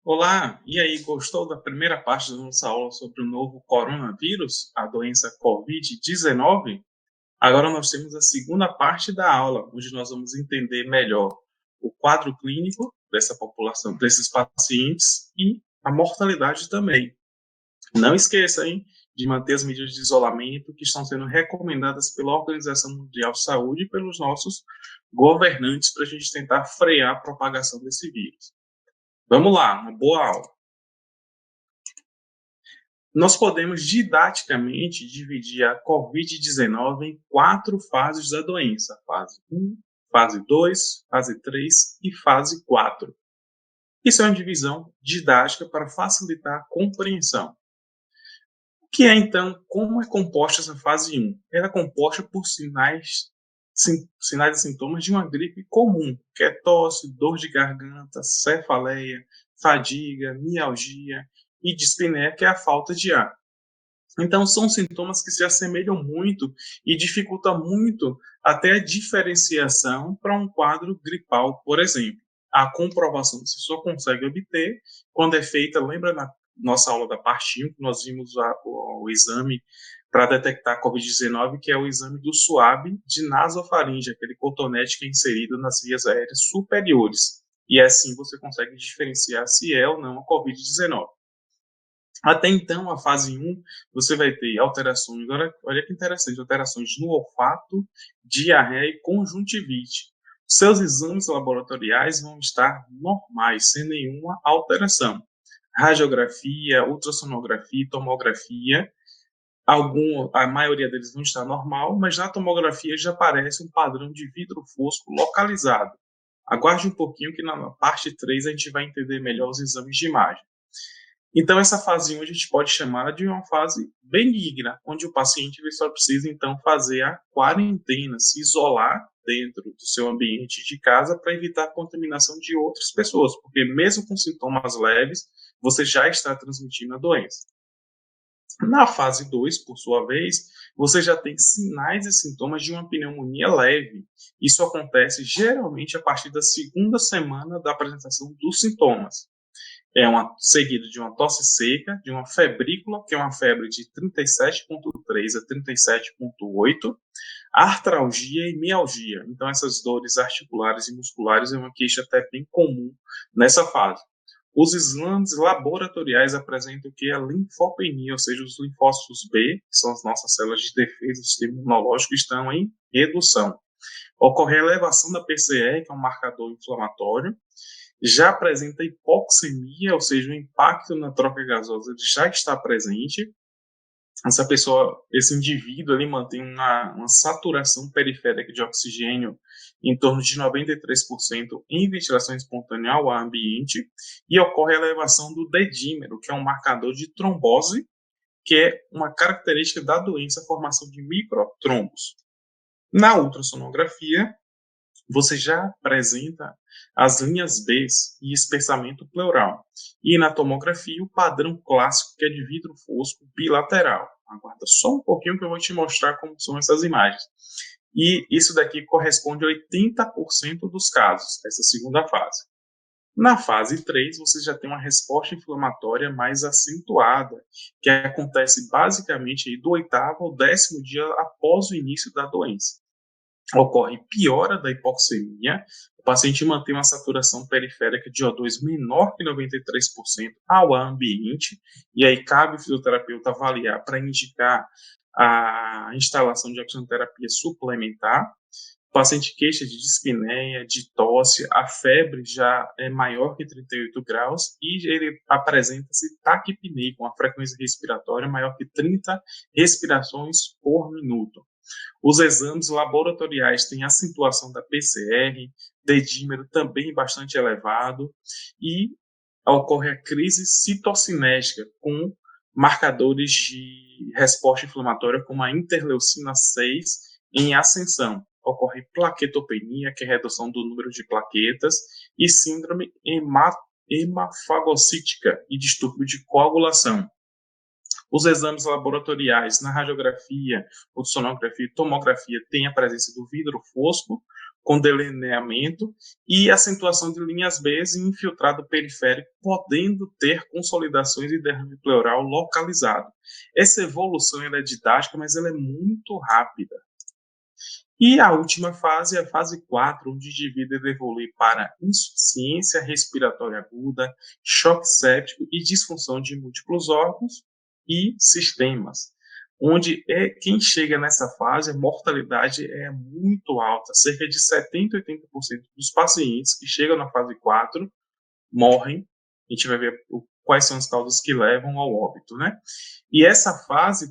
Olá, e aí, gostou da primeira parte da nossa aula sobre o novo coronavírus, a doença Covid-19? Agora nós temos a segunda parte da aula, onde nós vamos entender melhor o quadro clínico dessa população, desses pacientes e a mortalidade também. Não esqueça, hein, de manter as medidas de isolamento que estão sendo recomendadas pela Organização Mundial de Saúde e pelos nossos governantes para a gente tentar frear a propagação desse vírus. Vamos lá, uma boa aula. Nós podemos didaticamente dividir a COVID-19 em 4 fases da doença: fase 1, fase 2, fase 3 e fase 4. Isso é uma divisão didática para facilitar a compreensão. O que é, então, como é composta essa fase 1? Ela é composta por sinais e sintomas de uma gripe comum, que é tosse, dor de garganta, cefaleia, fadiga, mialgia e dispneia, que é a falta de ar. Então, são sintomas que se assemelham muito e dificultam muito até a diferenciação para um quadro gripal, por exemplo. A comprovação você só consegue obter quando é feita, lembra na nossa aula da parte 1, que nós vimos o exame para detectar a COVID-19, que é o exame do SWAB de nasofaringe, aquele cotonete que é inserido nas vias aéreas superiores. E assim você consegue diferenciar se é ou não a COVID-19. Até então, a fase 1, você vai ter alterações, olha que interessante, alterações no olfato, diarreia e conjuntivite. Seus exames laboratoriais vão estar normais, sem nenhuma alteração. Radiografia, ultrassonografia e tomografia, a maioria deles vão estar normal, mas na tomografia já aparece um padrão de vidro fosco localizado. Aguarde um pouquinho que na parte 3 a gente vai entender melhor os exames de imagem. Então, essa fase 1 a gente pode chamar de uma fase benigna, onde o paciente só precisa, então, fazer a quarentena, se isolar dentro do seu ambiente de casa para evitar a contaminação de outras pessoas, porque mesmo com sintomas leves, você já está transmitindo a doença. Na fase 2, por sua vez, você já tem sinais e sintomas de uma pneumonia leve. Isso acontece geralmente a partir da segunda semana da apresentação dos sintomas. É uma seguida de uma tosse seca, de uma febrícula, que é uma febre de 37,3 a 37,8, artralgia e mialgia. Então, essas dores articulares e musculares é uma queixa até bem comum nessa fase. Os exames laboratoriais apresentam que a linfopenia, ou seja, os linfócitos B, que são as nossas células de defesa do sistema imunológico, estão em redução. Ocorre a elevação da PCR, que é um marcador inflamatório, já apresenta hipoxemia, ou seja, o impacto na troca gasosa já está presente. Essa pessoa, esse indivíduo, ele mantém uma saturação periférica de oxigênio em torno de 93% em ventilação espontânea ao ar ambiente, e ocorre a elevação do dedímero, que é um marcador de trombose, que é uma característica da doença, a formação de microtrombos. Na ultrassonografia, você já apresenta as linhas B e espessamento pleural. E na tomografia, o padrão clássico, que é de vidro fosco bilateral. Aguarda só um pouquinho que eu vou te mostrar como são essas imagens. E isso daqui corresponde a 80% dos casos, essa segunda fase. Na fase 3, você já tem uma resposta inflamatória mais acentuada, que acontece basicamente aí do 8º ao 10º dia após o início da doença. Ocorre piora da hipoxemia, o paciente mantém uma saturação periférica de O2 menor que 93% ao ar ambiente, e aí cabe o fisioterapeuta avaliar para indicar a instalação de oxigenoterapia suplementar. O paciente queixa de dispneia, de tosse, a febre já é maior que 38 graus e ele apresenta-se taquipneico, com a frequência respiratória maior que 30 respirações por minuto. Os exames laboratoriais têm acentuação da PCR, dedímero também bastante elevado, e ocorre a crise citocinética com marcadores de resposta inflamatória como a interleucina 6 em ascensão. Ocorre plaquetopenia, que é a redução do número de plaquetas, e síndrome hemafagocítica e distúrbio de coagulação. Os exames laboratoriais na radiografia, ultrassonografia e tomografia têm a presença do vidro fosco, com delineamento e acentuação de linhas B e infiltrado periférico, podendo ter consolidações e derrame pleural localizado. Essa evolução é didática, mas ela é muito rápida. E a última fase é a fase 4, onde o indivíduo evolui para insuficiência respiratória aguda, choque séptico e disfunção de múltiplos órgãos e sistemas, onde quem chega nessa fase, a mortalidade é muito alta, cerca de 70% a 80% dos pacientes que chegam na fase 4 morrem. A gente vai ver quais são as causas que levam ao óbito, né? E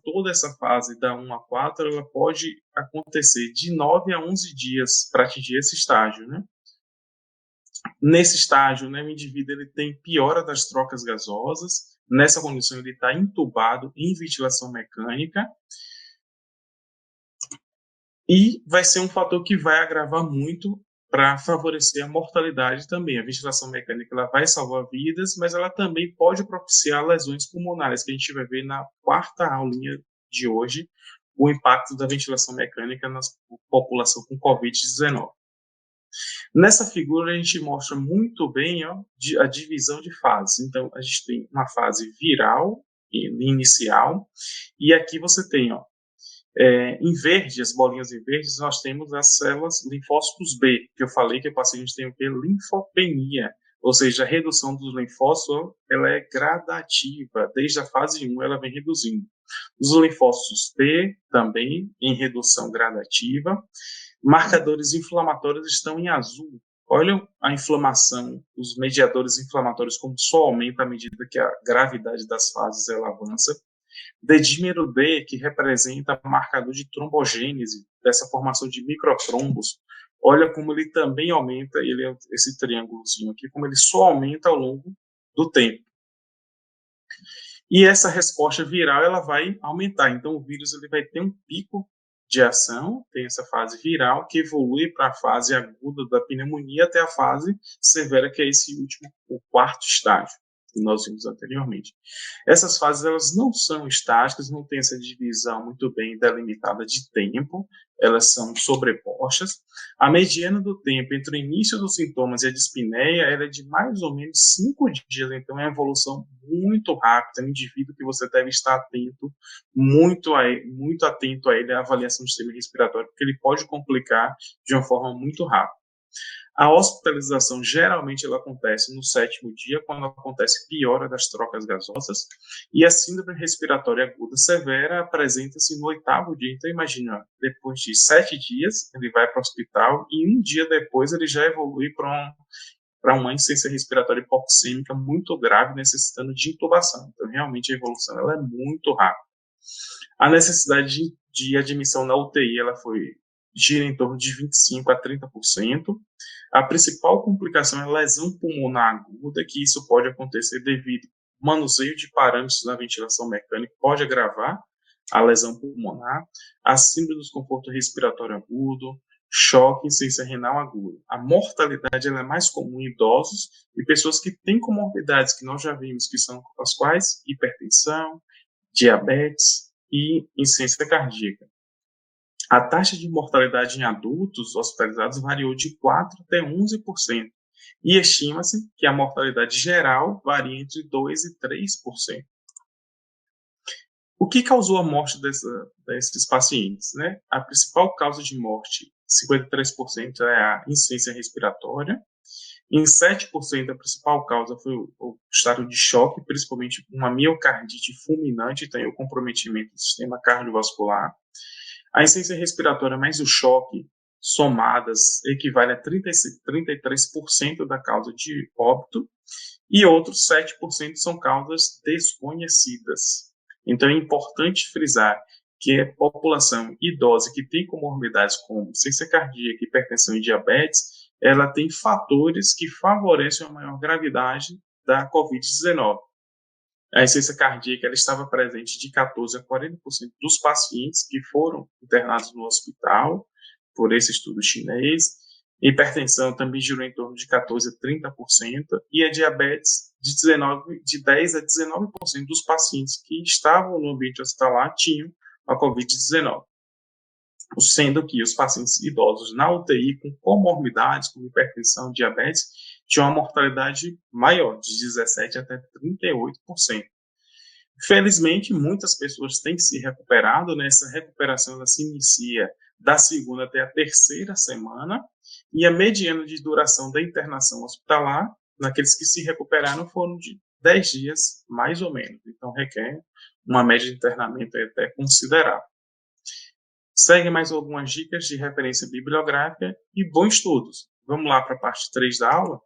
toda essa fase da 1 a 4, ela pode acontecer de 9 a 11 dias para atingir esse estágio, né? Nesse estágio, né, o indivíduo ele tem piora das trocas gasosas. Nessa condição, ele está entubado em ventilação mecânica. E vai ser um fator que vai agravar muito para favorecer a mortalidade também. A ventilação mecânica ela vai salvar vidas, mas ela também pode propiciar lesões pulmonares, que a gente vai ver na quarta aulinha de hoje, o impacto da ventilação mecânica na população com Covid-19. Nessa figura, a gente mostra muito bem a divisão de fases. Então, a gente tem uma fase viral, inicial, e aqui você tem, em verde, as bolinhas em verde, nós temos as células linfócitos B, que eu falei que o paciente tem o quê? Linfopenia, ou seja, a redução dos linfócitos ela é gradativa, desde a fase 1 ela vem reduzindo. Os linfócitos T também em redução gradativa. Marcadores inflamatórios estão em azul. Olha a inflamação, os mediadores inflamatórios como só aumenta à medida que a gravidade das fases ela avança. Dedímero D, que representa marcador de trombogênese, dessa formação de microtrombos, olha como ele também aumenta, ele é esse triângulozinho aqui, como ele só aumenta ao longo do tempo. E essa resposta viral, ela vai aumentar. Então, o vírus ele vai ter um pico de ação, tem essa fase viral, que evolui para a fase aguda da pneumonia até a fase severa, que é esse último, o quarto estágio, que nós vimos anteriormente. Essas fases elas não são estáticas, não tem essa divisão muito bem delimitada de tempo, elas são sobrepostas. A mediana do tempo entre o início dos sintomas e a dispneia ela é de mais ou menos 5 dias, então é uma evolução muito rápida, é um indivíduo que você deve estar atento, muito atento a ele, à avaliação do sistema respiratório, porque ele pode complicar de uma forma muito rápida. A hospitalização geralmente ela acontece no 7º dia, quando acontece piora das trocas gasosas, e a síndrome respiratória aguda severa apresenta-se no 8º dia. Então, imagina, depois de 7 dias, ele vai para o hospital e um dia depois ele já evolui para uma insuficiência respiratória hipoxêmica muito grave, necessitando de intubação. Então, realmente, a evolução ela é muito rápida. A necessidade de admissão na UTI ela gira em torno de 25% a 30%. A principal complicação é a lesão pulmonar aguda, que isso pode acontecer devido ao manuseio de parâmetros da ventilação mecânica, pode agravar a lesão pulmonar, a síndrome do desconforto respiratório agudo, choque e insuficiência renal aguda. A mortalidade ela é mais comum em idosos e pessoas que têm comorbidades que nós já vimos, que são as quais hipertensão, diabetes e insuficiência cardíaca. A taxa de mortalidade em adultos hospitalizados variou de 4% até 11%, e estima-se que a mortalidade geral varia entre 2% e 3%. O que causou a morte desses pacientes? Né? A principal causa de morte, 53%, é a insuficiência respiratória. Em 7%, a principal causa foi o estado de choque, principalmente uma miocardite fulminante, então o comprometimento do sistema cardiovascular. A insuficiência respiratória mais o choque somadas equivale a 33% da causa de óbito e outros 7% são causas desconhecidas. Então é importante frisar que a população idosa que tem comorbidades como insuficiência cardíaca, hipertensão e diabetes, ela tem fatores que favorecem a maior gravidade da Covid-19. A insuficiência cardíaca ela estava presente de 14% a 40% dos pacientes que foram internados no hospital por esse estudo chinês. Hipertensão também girou em torno de 14% a 30%, e a diabetes de 10% a 19% dos pacientes que estavam no ambiente hospitalar tinham a Covid-19. sendo que os pacientes idosos na UTI com comorbidades, como hipertensão, diabetes, tinham uma mortalidade maior, de 17% até 38%. Felizmente, muitas pessoas têm se recuperado, né? Essa recuperação ela se inicia da segunda até a terceira semana, e a mediana de duração da internação hospitalar, naqueles que se recuperaram, foram de 10 dias, mais ou menos. Então, requer uma média de internamento até considerável. Segue mais algumas dicas de referência bibliográfica e bons estudos. Vamos lá para a parte 3 da aula?